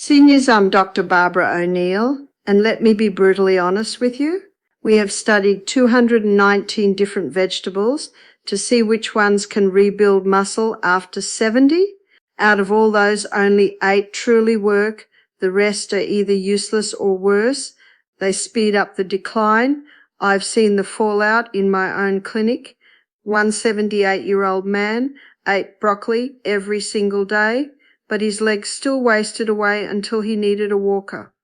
Seniors, I'm Dr. Barbara O'Neill, and let me be brutally honest with you. We have studied 219 different vegetables to see which ones can rebuild muscle after 70. Out of all those, only 8 truly work. The rest are either useless or worse. They speed up the decline. I've seen the fallout in my own clinic. One 78-year-old man ate broccoli every single day, but his legs still wasted away until he needed a walker.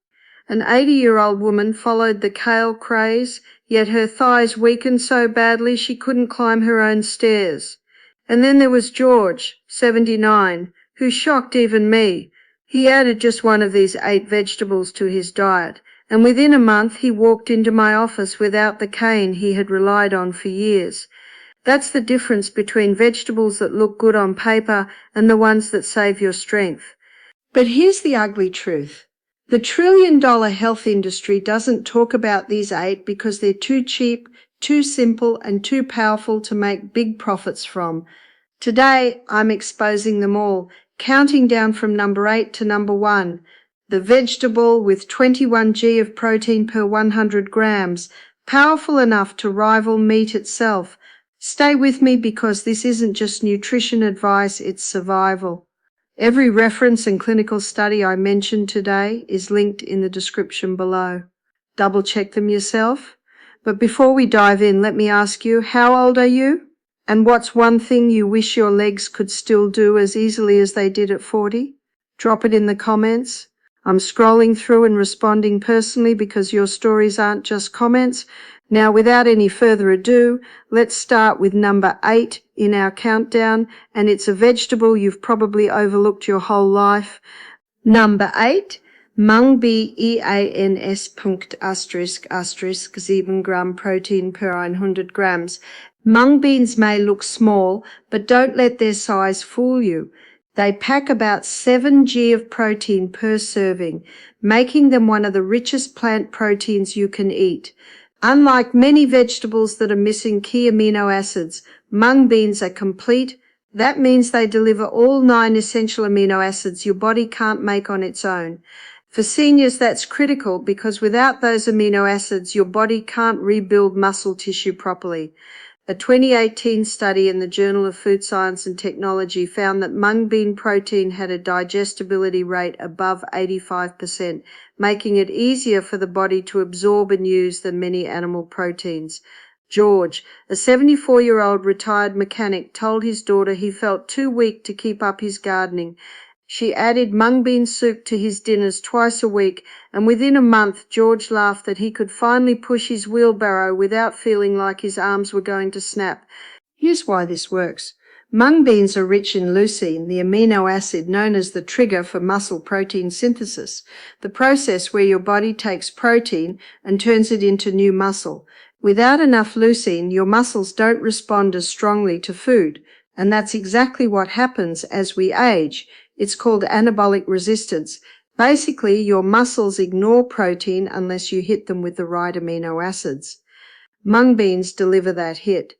An 80-year-old woman followed the kale craze, yet her thighs weakened so badly she couldn't climb her own stairs. And then there was George, 79, who shocked even me. He added just one of these 8 vegetables to his diet, and within a month he walked into my office without the cane he had relied on for years. That's the difference between vegetables that look good on paper and the ones that save your strength. But here's the ugly truth. The trillion-dollar health industry doesn't talk about these 8 because they're too cheap, too simple, and too powerful to make big profits from. Today, I'm exposing them all, counting down from number 8 to number 1. The vegetable with 21 g of protein per 100 grams, powerful enough to rival meat itself. Stay with me because this isn't just nutrition advice, it's survival. Every reference and clinical study I mentioned today is linked in the description below. Double check them yourself. But before we dive in, let me ask you, how old are you? And what's one thing you wish your legs could still do as easily as they did at 40? Drop it in the comments. I'm scrolling through and responding personally because your stories aren't just comments. Now, without any further ado, let's start with number 8 in our countdown, and it's a vegetable you've probably overlooked your whole life. Number 8, Mung B EANS Punkt *** 7 Gramm protein per 100 grams. Mung beans may look small, but don't let their size fool you. They pack about 7 g of protein per serving, making them one of the richest plant proteins you can eat. Unlike many vegetables that are missing key amino acids, mung beans are complete. That means they deliver all 9 essential amino acids your body can't make on its own. For seniors, that's critical because without those amino acids, your body can't rebuild muscle tissue properly. A 2018 study in the Journal of Food Science and Technology found that mung bean protein had a digestibility rate above 85%, making it easier for the body to absorb and use than many animal proteins. George, a 74-year-old retired mechanic, told his daughter he felt too weak to keep up his gardening. She added mung bean soup to his dinners twice a week, and within a month George laughed that he could finally push his wheelbarrow without feeling like his arms were going to snap. Here's why this works. Mung beans are rich in leucine, the amino acid known as the trigger for muscle protein synthesis, the process where your body takes protein and turns it into new muscle. Without enough leucine, your muscles don't respond as strongly to food, and that's exactly what happens as we age. It's called anabolic resistance. Basically, your muscles ignore protein unless you hit them with the right amino acids. Mung beans deliver that hit.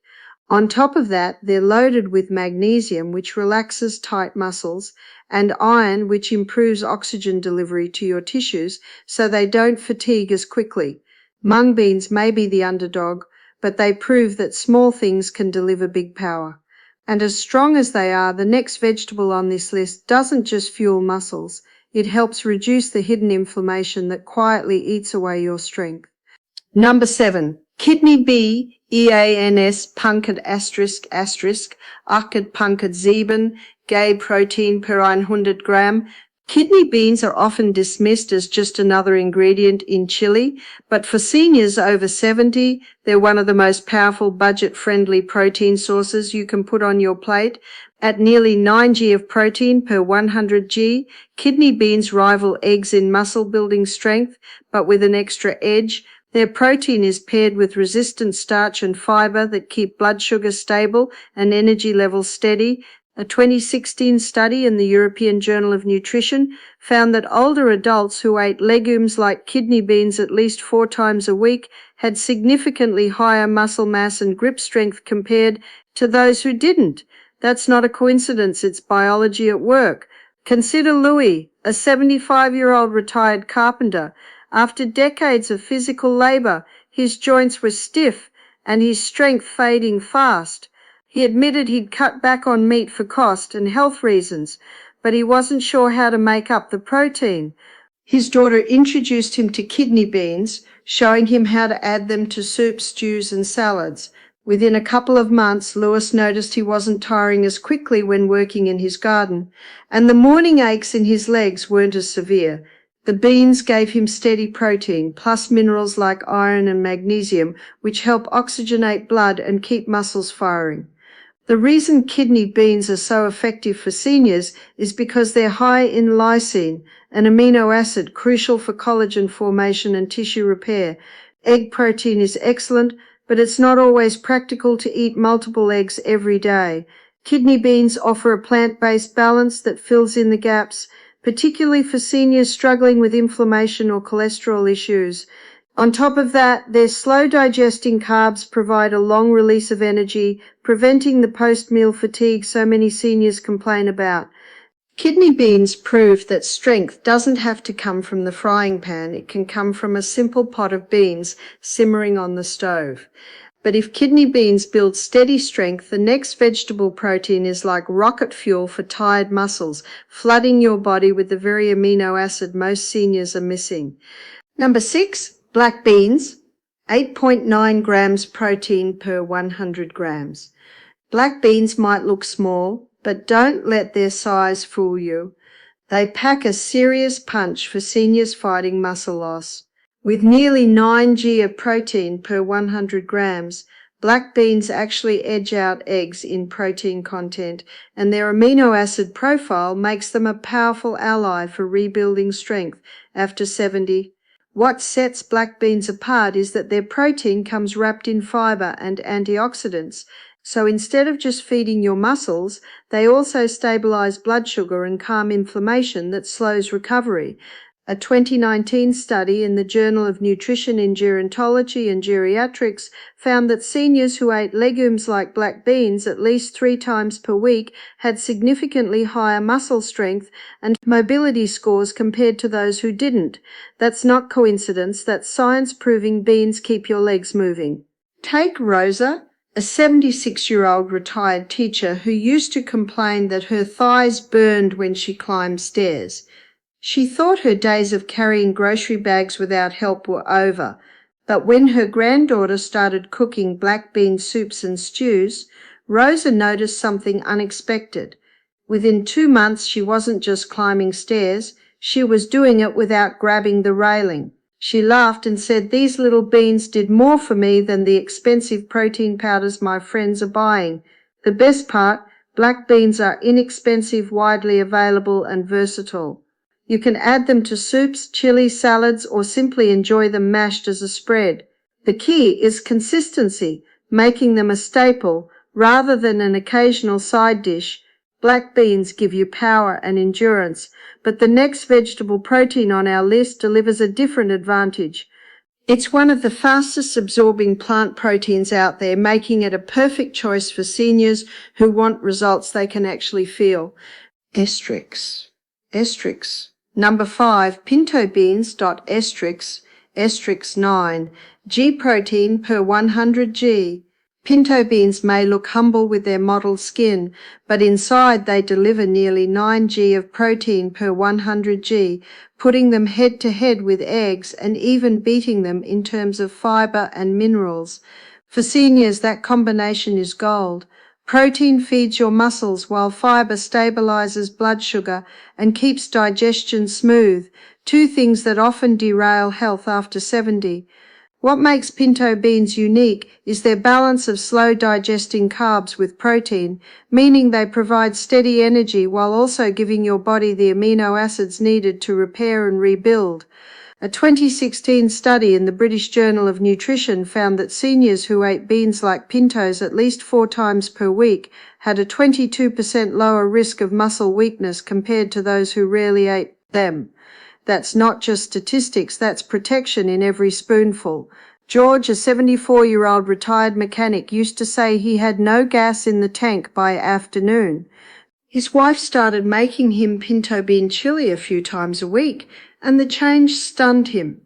On top of that, they're loaded with magnesium, which relaxes tight muscles, and iron, which improves oxygen delivery to your tissues so they don't fatigue as quickly. Mung beans may be the underdog, but they prove that small things can deliver big power. And as strong as they are, the next vegetable on this list doesn't just fuel muscles, it helps reduce the hidden inflammation that quietly eats away your strength. Number 7, kidney B, EANS Punkt *** 7 G protein per 100 gram. Kidney beans are often dismissed as just another ingredient in chili, but for seniors over 70, they're one of the most powerful budget-friendly protein sources you can put on your plate. At nearly 9 g of protein per 100 g, kidney beans rival eggs in muscle-building strength, but with an extra edge. Their protein is paired with resistant starch and fiber that keep blood sugar stable and energy levels steady. A 2016 study in the European Journal of Nutrition found that older adults who ate legumes like kidney beans at least 4 times a week had significantly higher muscle mass and grip strength compared to those who didn't. That's not a coincidence, it's biology at work. Consider Louis, a 75-year-old retired carpenter. After decades of physical labor, his joints were stiff and his strength fading fast. He admitted he'd cut back on meat for cost and health reasons, but he wasn't sure how to make up the protein. His daughter introduced him to kidney beans, showing him how to add them to soups, stews, and salads. Within a couple of months, Lewis noticed he wasn't tiring as quickly when working in his garden, and the morning aches in his legs weren't as severe. The beans gave him steady protein, plus minerals like iron and magnesium, which help oxygenate blood and keep muscles firing. The reason kidney beans are so effective for seniors is because they're high in leucine, an amino acid crucial for collagen formation and tissue repair. Egg protein is excellent, but it's not always practical to eat multiple eggs every day. Kidney beans offer a plant-based balance that fills in the gaps, particularly for seniors struggling with inflammation or cholesterol issues. On top of that, their slow-digesting carbs provide a long release of energy, preventing the post-meal fatigue so many seniors complain about. Kidney beans prove that strength doesn't have to come from the frying pan. It can come from a simple pot of beans simmering on the stove. But if kidney beans build steady strength, the next vegetable protein is like rocket fuel for tired muscles, flooding your body with the very amino acid most seniors are missing. Number 6. Black beans, 8.9 grams protein per 100 grams. Black beans might look small, but don't let their size fool you. They pack a serious punch for seniors fighting muscle loss. With nearly 9 g of protein per 100 grams, black beans actually edge out eggs in protein content, and their amino acid profile makes them a powerful ally for rebuilding strength after 70. What sets black beans apart is that their protein comes wrapped in fiber and antioxidants, so instead of just feeding your muscles, they also stabilize blood sugar and calm inflammation that slows recovery. A 2019 study in the Journal of Nutrition in Gerontology and Geriatrics found that seniors who ate legumes like black beans at least 3 times per week had significantly higher muscle strength and mobility scores compared to those who didn't. That's not coincidence, that's science proving beans keep your legs moving. Take Rosa, a 76-year-old retired teacher who used to complain that her thighs burned when she climbed stairs. She thought her days of carrying grocery bags without help were over, but when her granddaughter started cooking black bean soups and stews, Rosa noticed something unexpected. Within 2 months, she wasn't just climbing stairs, she was doing it without grabbing the railing. She laughed and said, "These little beans did more for me than the expensive protein powders my friends are buying. The best part, black beans are inexpensive, widely available, and versatile. You can add them to soups, chili, salads, or simply enjoy them mashed as a spread. The key is consistency, making them a staple rather than an occasional side dish. Black beans give you power and endurance, but the next vegetable protein on our list delivers a different advantage. It's one of the fastest absorbing plant proteins out there, making it a perfect choice for seniors who want results they can actually feel. Estrix. Number 5, pinto beans. Estrix 9, G protein per 100 g. Pinto beans may look humble with their mottled skin, but inside they deliver nearly 9 g of protein per 100 g, putting them head to head with eggs and even beating them in terms of fiber and minerals. For seniors, that combination is gold. Protein feeds your muscles while fiber stabilizes blood sugar and keeps digestion smooth, 2 things that often derail health after 70. What makes pinto beans unique is their balance of slow digesting carbs with protein, meaning they provide steady energy while also giving your body the amino acids needed to repair and rebuild. A 2016 study in the British Journal of Nutrition found that seniors who ate beans like pintos at least 4 times per week had a 22% lower risk of muscle weakness compared to those who rarely ate them. That's not just statistics, that's protection in every spoonful. George, a 74-year-old retired mechanic, used to say he had no gas in the tank by afternoon. His wife started making him pinto bean chili a few times a week, and the change stunned him.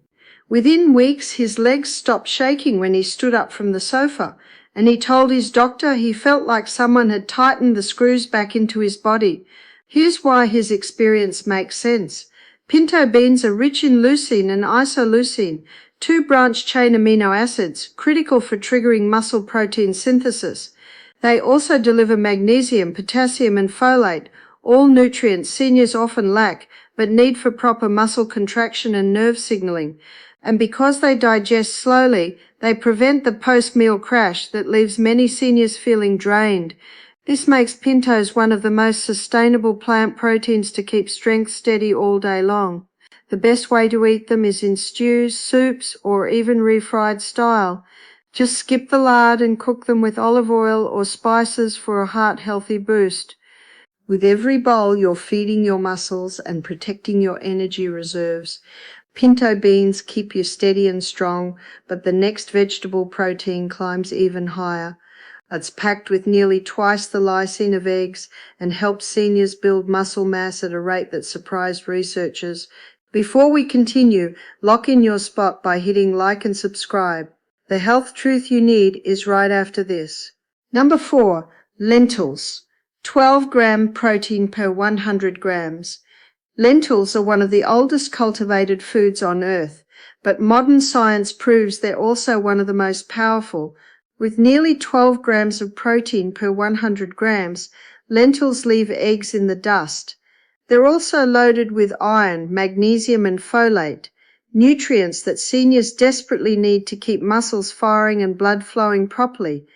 Within weeks, his legs stopped shaking when he stood up from the sofa, and he told his doctor he felt like someone had tightened the screws back into his body. Here's why his experience makes sense. Pinto beans are rich in leucine and isoleucine, two branch-chain amino acids critical for triggering muscle protein synthesis. They also deliver magnesium, potassium, and folate, all nutrients seniors often lack but need for proper muscle contraction and nerve signaling. And because they digest slowly, they prevent the post-meal crash that leaves many seniors feeling drained. This makes pintos one of the most sustainable plant proteins to keep strength steady all day long. The best way to eat them is in stews, soups, or even refried style. Just skip the lard and cook them with olive oil or spices for a heart-healthy boost. With every bowl, you're feeding your muscles and protecting your energy reserves. Pinto beans keep you steady and strong, but the next vegetable protein climbs even higher. It's packed with nearly twice the lysine of eggs and helps seniors build muscle mass at a rate that surprised researchers. Before we continue, lock in your spot by hitting like and subscribe. The health truth you need is right after this. Number 4, lentils. 12-gram protein per 100 grams. Lentils are one of the oldest cultivated foods on Earth, but modern science proves they're also one of the most powerful. With nearly 12 grams of protein per 100 grams, lentils leave eggs in the dust. They're also loaded with iron, magnesium, and folate, nutrients that seniors desperately need to keep muscles firing and blood flowing properly.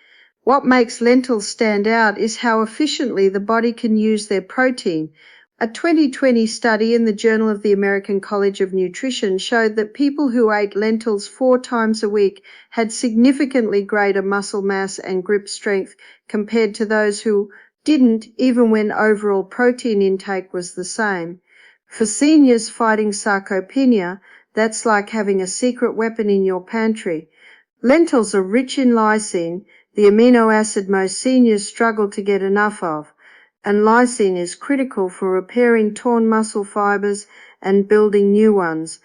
What makes lentils stand out is how efficiently the body can use their protein. A 2020 study in the Journal of the American College of Nutrition showed that people who ate lentils 4 times a week had significantly greater muscle mass and grip strength compared to those who didn't, even when overall protein intake was the same. For seniors fighting sarcopenia, that's like having a secret weapon in your pantry. Lentils are rich in lysine, the amino acid most seniors struggle to get enough of, and lysine is critical for repairing torn muscle fibers and building new ones.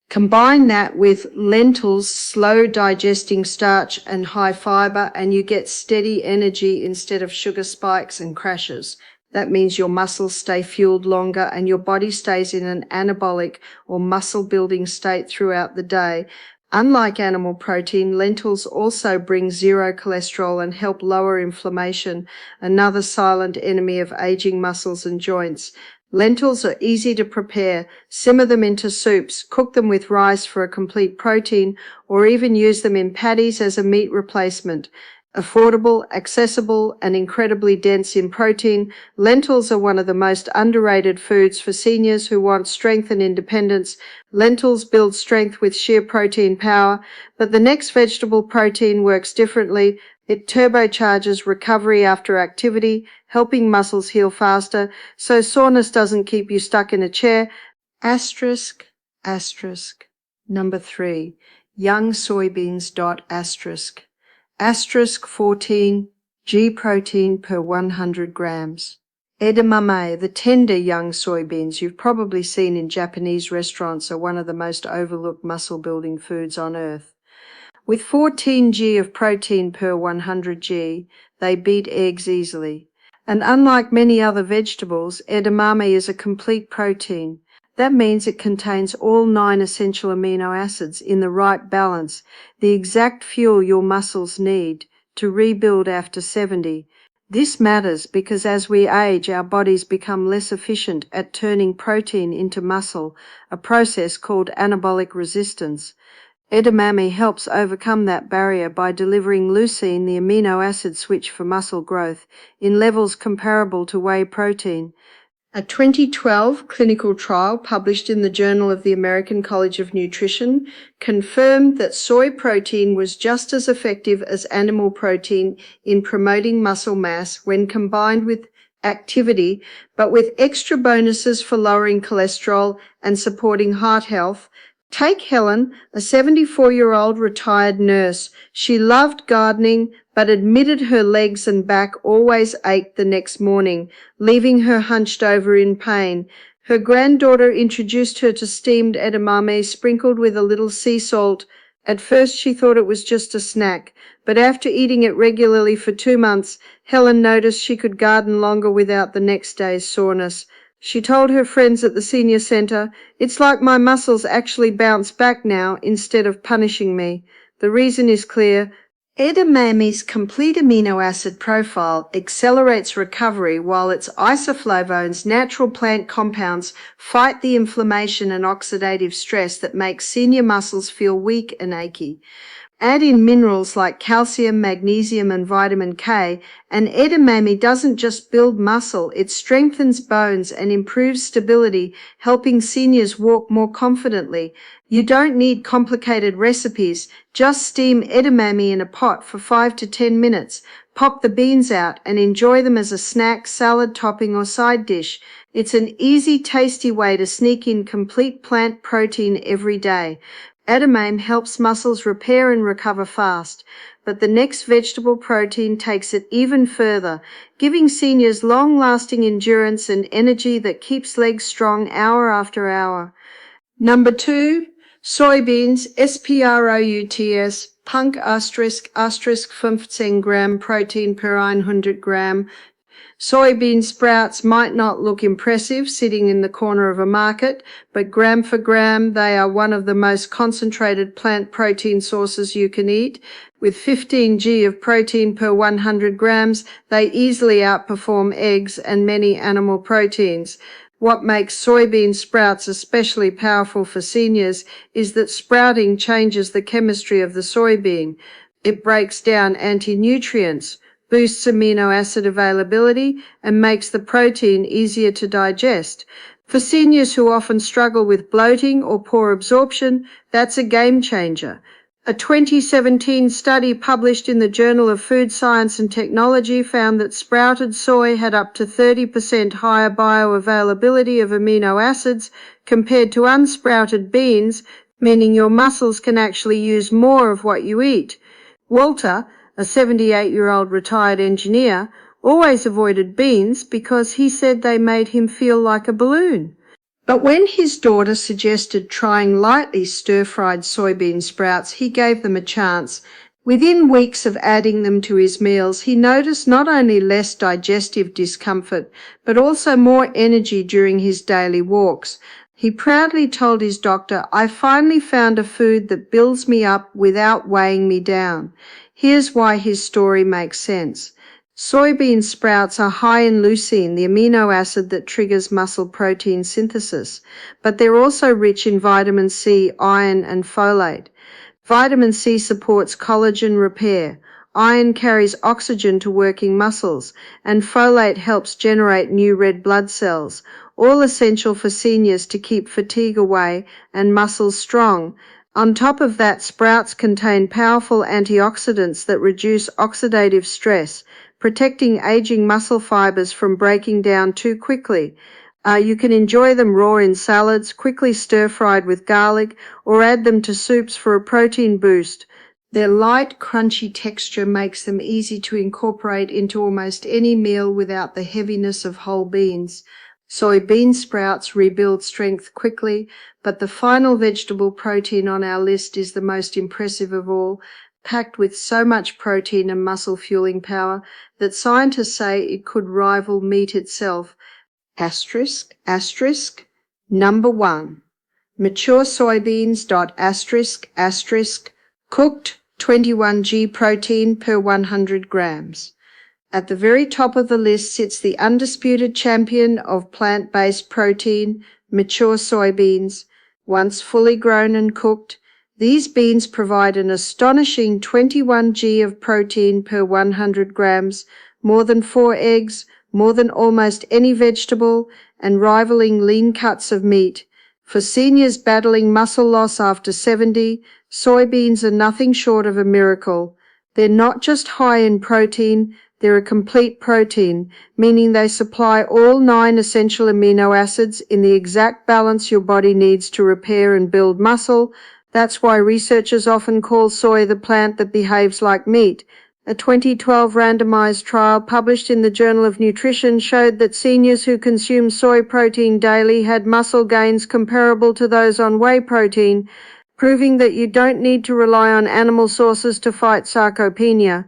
Combine that with lentils' slow digesting starch and high fiber, and you get steady energy instead of sugar spikes and crashes. That means your muscles stay fueled longer and your body stays in an anabolic or muscle-building state throughout the day. Unlike animal protein, lentils also bring zero cholesterol and help lower inflammation, another silent enemy of aging muscles and joints. Lentils are easy to prepare. Simmer them into soups, cook them with rice for a complete protein, or even use them in patties as a meat replacement. Affordable, accessible, and incredibly dense in protein, lentils are one of the most underrated foods for seniors who want strength and independence. Lentils build strength with sheer protein power, but the next vegetable protein works differently. It turbocharges recovery after activity, helping muscles heal faster, so soreness doesn't keep you stuck in a chair. Asterisk, asterisk. Number 3, young soybeans. Asterisk. Asterisk 14, G protein per 100 grams. Edamame, the tender young soybeans you've probably seen in Japanese restaurants, are one of the most overlooked muscle-building foods on Earth. With 14 G of protein per 100 G, they beat eggs easily. And unlike many other vegetables, edamame is a complete protein. That means it contains all 9 essential amino acids in the right balance, the exact fuel your muscles need to rebuild after 70. This matters because as we age, our bodies become less efficient at turning protein into muscle, a process called anabolic resistance. Edamame helps overcome that barrier by delivering leucine, the amino acid switch for muscle growth, in levels comparable to whey protein. A 2012 clinical trial published in the Journal of the American College of Nutrition confirmed that soy protein was just as effective as animal protein in promoting muscle mass when combined with activity, but with extra bonuses for lowering cholesterol and supporting heart health. Take Helen, a 74-year-old retired nurse. She loved gardening, but admitted her legs and back always ached the next morning, leaving her hunched over in pain. Her granddaughter introduced her to steamed edamame sprinkled with a little sea salt. At first she thought it was just a snack, but after eating it regularly for 2 months, Helen noticed she could garden longer without the next day's soreness. She told her friends at the senior centre, "It's like my muscles actually bounce back now instead of punishing me." The reason is clear. Edamame's complete amino acid profile accelerates recovery while its isoflavones, natural plant compounds, fight the inflammation and oxidative stress that makes senior muscles feel weak and achy. Add in minerals like calcium, magnesium, and vitamin K, and edamame doesn't just build muscle, it strengthens bones and improves stability, helping seniors walk more confidently. You don't need complicated recipes, just steam edamame in a pot for 5 to 10 minutes, pop the beans out, and enjoy them as a snack, salad topping, or side dish. It's an easy, tasty way to sneak in complete plant protein every day. Edamame helps muscles repair and recover fast, but the next vegetable protein takes it even further, giving seniors long-lasting endurance and energy that keeps legs strong hour after hour. Number 2, soybeans, sprouts, punk asterisk 15 gram protein per 100 gram. Soybean sprouts might not look impressive sitting in the corner of a market, but gram for gram, they are one of the most concentrated plant protein sources you can eat. With 15 g of protein per 100 grams, they easily outperform eggs and many animal proteins. What makes soybean sprouts especially powerful for seniors is that sprouting changes the chemistry of the soybean. It breaks down anti-nutrients, boosts amino acid availability, and makes the protein easier to digest. For seniors who often struggle with bloating or poor absorption, that's a game changer. A 2017 study published in the Journal of Food Science and Technology found that sprouted soy had up to 30% higher bioavailability of amino acids compared to unsprouted beans, meaning your muscles can actually use more of what you eat. Walter, a 78-year-old retired engineer, always avoided beans because he said they made him feel like a balloon. But when his daughter suggested trying lightly stir-fried soybean sprouts, he gave them a chance. Within weeks of adding them to his meals, he noticed not only less digestive discomfort, but also more energy during his daily walks. He proudly told his doctor, "I finally found a food that builds me up without weighing me down." Here's why his story makes sense. Soybean sprouts are high in leucine, the amino acid that triggers muscle protein synthesis, but they're also rich in vitamin C, iron, and folate. Vitamin C supports collagen repair. Iron carries oxygen to working muscles, and folate helps generate new red blood cells, all essential for seniors to keep fatigue away and muscles strong. On top of that, sprouts contain powerful antioxidants that reduce oxidative stress, protecting aging muscle fibers from breaking down too quickly. You can enjoy them raw in salads, quickly stir-fried with garlic, or add them to soups for a protein boost. Their light, crunchy texture makes them easy to incorporate into almost any meal without the heaviness of whole beans. Soybean sprouts rebuild strength quickly, but the final vegetable protein on our list is the most impressive of all, packed with so much protein and muscle fueling power that scientists say it could rival meat itself. Number 1. Mature soybeans. Cooked 21 g protein per 100 grams. At the very top of the list sits the undisputed champion of plant-based protein, mature soybeans. Once fully grown and cooked, these beans provide an astonishing 21 g of protein per 100 grams, more than 4 eggs, more than almost any vegetable, and rivaling lean cuts of meat. For seniors battling muscle loss after 70, soybeans are nothing short of a miracle. They're not just high in protein, They're a complete protein, meaning they supply all 9 essential amino acids in the exact balance your body needs to repair and build muscle. That's why researchers often call soy the plant that behaves like meat. A 2012 randomized trial published in the Journal of Nutrition showed that seniors who consumed soy protein daily had muscle gains comparable to those on whey protein, proving that you don't need to rely on animal sources to fight sarcopenia.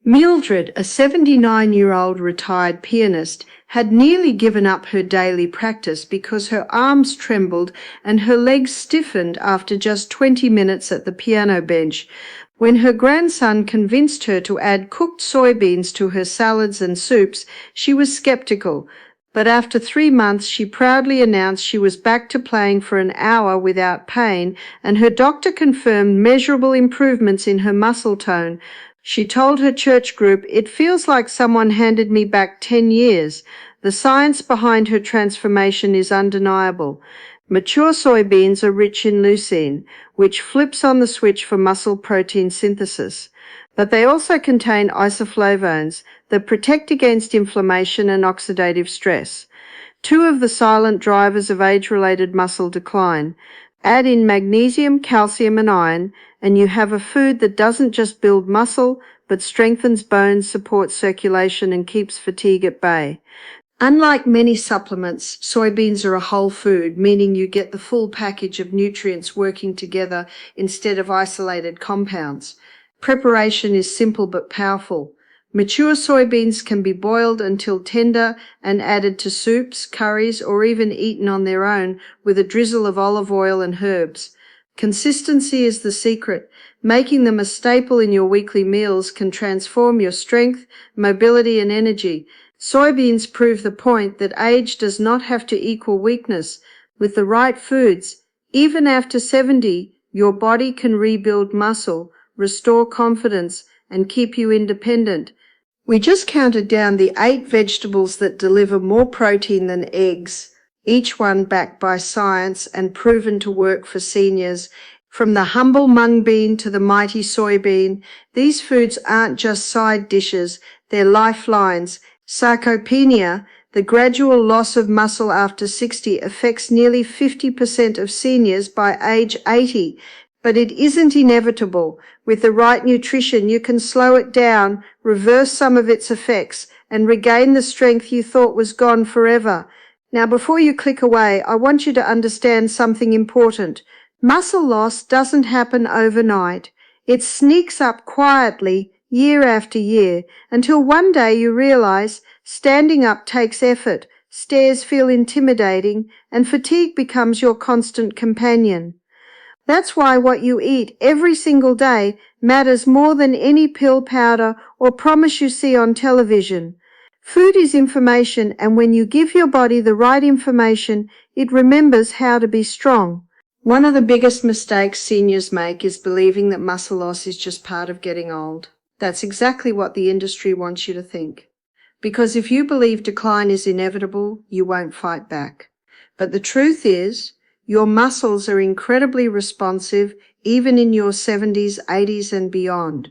Mildred, a 79-year-old retired pianist, had nearly given up her daily practice because her arms trembled and her legs stiffened after just 20 minutes at the piano bench. When her grandson convinced her to add cooked soybeans to her salads and soups, she was skeptical. But after 3 months, she proudly announced she was back to playing for an hour without pain, and her doctor confirmed measurable improvements in her muscle tone. She told her church group, "It feels like someone handed me back 10 years. The science behind her transformation is undeniable." Mature soybeans are rich in leucine, which flips on the switch for muscle protein synthesis. But they also contain isoflavones that protect against inflammation and oxidative stress, 2 of the silent drivers of age-related muscle decline. Add in magnesium, calcium, and iron, and you have a food that doesn't just build muscle, but strengthens bones, supports circulation, and keeps fatigue at bay. Unlike many supplements, soybeans are a whole food, meaning you get the full package of nutrients working together instead of isolated compounds. Preparation is simple but powerful. Mature soybeans can be boiled until tender and added to soups, curries, or even eaten on their own with a drizzle of olive oil and herbs. Consistency is the secret. Making them a staple in your weekly meals can transform your strength, mobility, and energy. Soybeans prove the point that age does not have to equal weakness. With the right foods, even after 70, your body can rebuild muscle, restore confidence, and keep you independent. We just counted down the 8 vegetables that deliver more protein than eggs, each one backed by science and proven to work for seniors. From the humble mung bean to the mighty soybean, these foods aren't just side dishes, they're lifelines. Sarcopenia, the gradual loss of muscle after 60, affects nearly 50% of seniors by age 80. But it isn't inevitable. With the right nutrition, you can slow it down, reverse some of its effects, and regain the strength you thought was gone forever. Now, before you click away, I want you to understand something important. Muscle loss doesn't happen overnight. It sneaks up quietly, year after year, until one day you realize standing up takes effort, stairs feel intimidating, and fatigue becomes your constant companion. That's why what you eat every single day matters more than any pill, powder, or promise you see on television. Food is information, and when you give your body the right information, it remembers how to be strong. One of the biggest mistakes seniors make is believing that muscle loss is just part of getting old. That's exactly what the industry wants you to think. Because if you believe decline is inevitable, you won't fight back. But the truth is, your muscles are incredibly responsive even in your 70s, 80s, and beyond.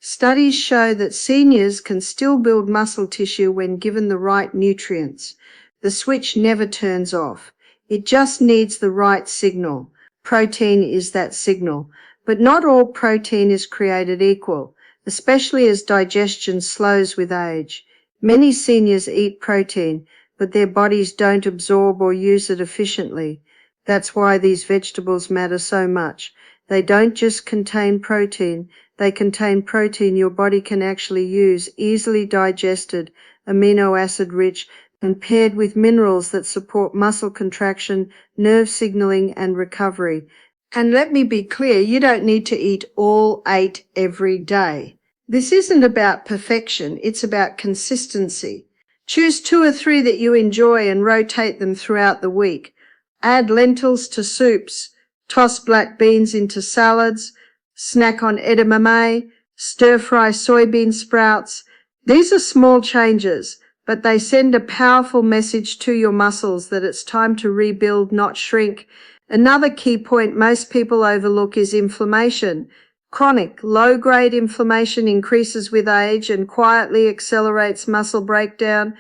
Studies show that seniors can still build muscle tissue when given the right nutrients. The switch never turns off. It just needs the right signal. Protein is that signal. But not all protein is created equal, especially as digestion slows with age. Many seniors eat protein, but their bodies don't absorb or use it efficiently. That's why these vegetables matter so much. They don't just contain protein, they contain protein your body can actually use, easily digested, amino acid rich, and paired with minerals that support muscle contraction, nerve signaling, and recovery. And let me be clear, you don't need to eat all 8 every day. This isn't about perfection, it's about consistency. Choose 2 or 3 that you enjoy and rotate them throughout the week. Add lentils to soups, toss black beans into salads, snack on edamame, stir-fry soybean sprouts. These are small changes, but they send a powerful message to your muscles that it's time to rebuild, not shrink. Another key point most people overlook is inflammation. Chronic, low-grade inflammation increases with age and quietly accelerates muscle breakdown.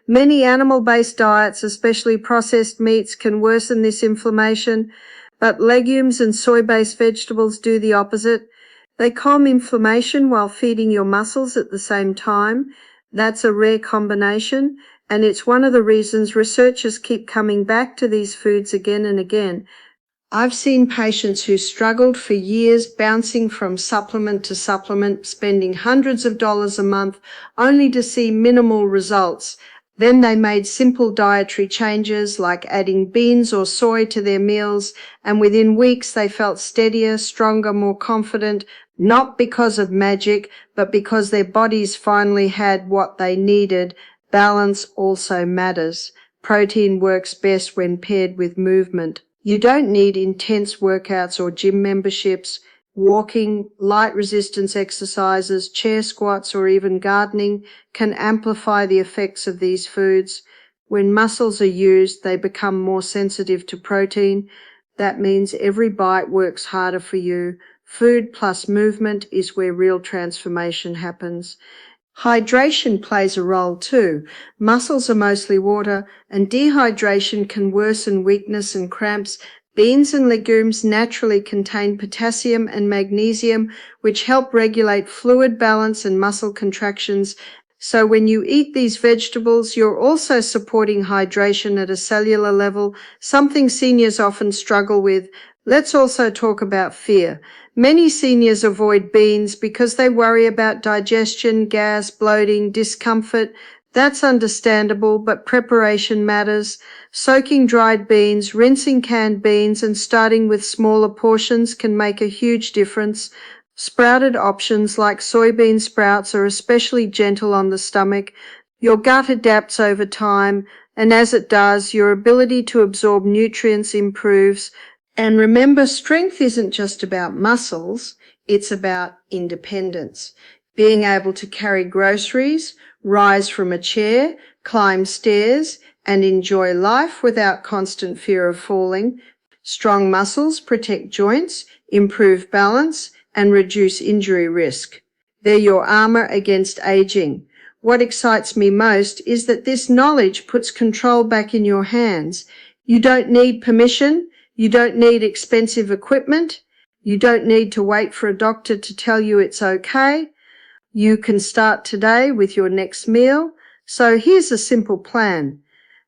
Many animal-based diets, especially processed meats, can worsen this inflammation, but legumes and soy-based vegetables do the opposite. They calm inflammation while feeding your muscles at the same time. That's a rare combination, and it's one of the reasons researchers keep coming back to these foods again and again. I've seen patients who struggled for years bouncing from supplement to supplement, spending hundreds of dollars a month only to see minimal results. Then they made simple dietary changes like adding beans or soy to their meals, and within weeks they felt steadier, stronger, more confident, not because of magic, but because their bodies finally had what they needed. Balance also matters. Protein works best when paired with movement. You don't need intense workouts or gym memberships. Walking, light resistance exercises, chair squats, or even gardening can amplify the effects of these foods. When muscles are used, they become more sensitive to protein. That means every bite works harder for you. Food plus movement is where real transformation happens. Hydration plays a role too. Muscles are mostly water, and dehydration can worsen weakness and cramps. Beans and legumes naturally contain potassium and magnesium, which help regulate fluid balance and muscle contractions. So when you eat these vegetables, you're also supporting hydration at a cellular level, something seniors often struggle with. Let's also talk about fear. Many seniors avoid beans because they worry about digestion, gas, bloating, discomfort. That's understandable, but preparation matters. Soaking dried beans, rinsing canned beans, and starting with smaller portions can make a huge difference. Sprouted options like soybean sprouts are especially gentle on the stomach. Your gut adapts over time, and as it does, your ability to absorb nutrients improves. And remember, strength isn't just about muscles, it's about independence. Being able to carry groceries, rise from a chair, climb stairs, and enjoy life without constant fear of falling. Strong muscles protect joints, improve balance, and reduce injury risk. They're your armor against aging. What excites me most is that this knowledge puts control back in your hands. You don't need permission. You don't need expensive equipment. You don't need to wait for a doctor to tell you it's okay. You can start today with your next meal. So here's a simple plan.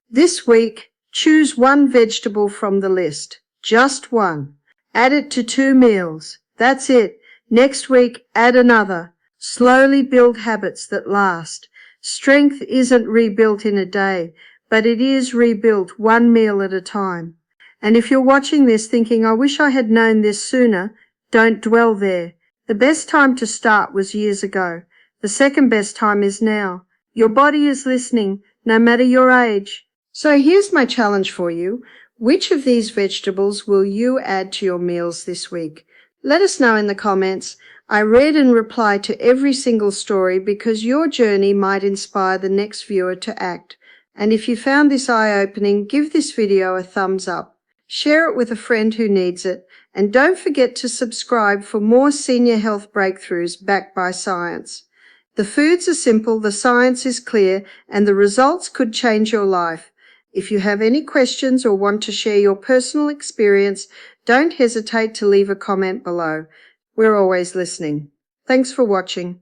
This week, choose one vegetable from the list. Just one. Add it to 2 meals. That's it. Next week, add another. Slowly build habits that last. Strength isn't rebuilt in a day, but it is rebuilt one meal at a time. And if you're watching this thinking, I wish I had known this sooner, don't dwell there. The best time to start was years ago. The second best time is now. Your body is listening, no matter your age. So here's my challenge for you. Which of these vegetables will you add to your meals this week? Let us know in the comments. I read and reply to every single story because your journey might inspire the next viewer to act. And if you found this eye-opening, give this video a thumbs up. Share it with a friend who needs it, and don't forget to subscribe for more senior health breakthroughs backed by science. The foods are simple, the science is clear, and the results could change your life. If you have any questions or want to share your personal experience, don't hesitate to leave a comment below. We're always listening. Thanks for watching.